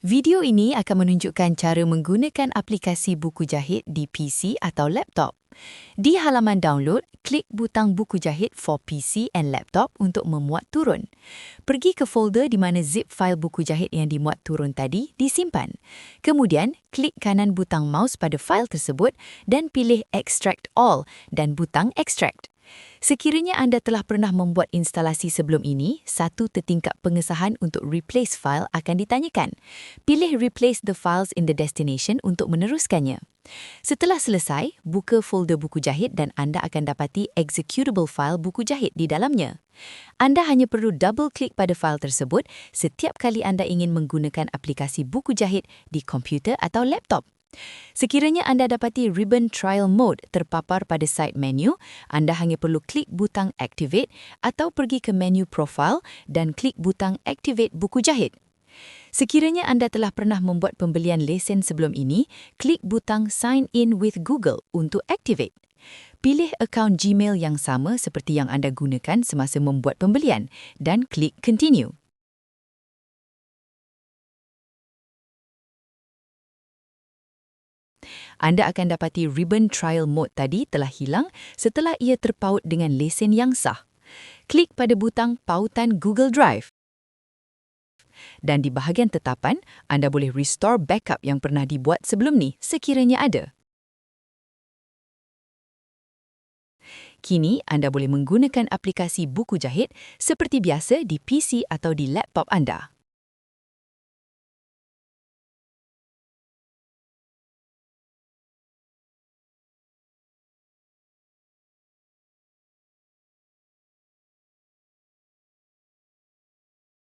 Video ini akan menunjukkan cara menggunakan aplikasi buku jahit di PC atau laptop. Di halaman download, klik butang buku jahit for PC and laptop untuk memuat turun. Pergi ke folder di mana zip file buku jahit yang dimuat turun tadi disimpan. Kemudian, klik kanan butang mouse pada file tersebut dan pilih Extract All dan butang Extract. Sekiranya anda telah pernah membuat instalasi sebelum ini, satu tertingkap pengesahan untuk replace file akan ditanyakan. Pilih Replace the files in the destination untuk meneruskannya. Setelah selesai, buka folder buku jahit dan anda akan dapati executable file buku jahit di dalamnya. Anda hanya perlu double-klik pada file tersebut setiap kali anda ingin menggunakan aplikasi buku jahit di komputer atau laptop. Sekiranya anda dapati ribbon trial mode terpapar pada side menu, anda hanya perlu klik butang Activate atau pergi ke menu Profile dan klik butang Activate buku jahit. Sekiranya anda telah pernah membuat pembelian lesen sebelum ini, klik butang Sign in with Google untuk activate. Pilih akaun Gmail yang sama seperti yang anda gunakan semasa membuat pembelian dan klik Continue. Anda akan dapati ribbon trial mode tadi telah hilang setelah ia terpaut dengan lesen yang sah. Klik pada butang pautan Google Drive. Dan di bahagian tetapan, anda boleh restore backup yang pernah dibuat sebelum ni sekiranya ada. Kini, anda boleh menggunakan aplikasi buku jahit seperti biasa di PC atau di laptop anda.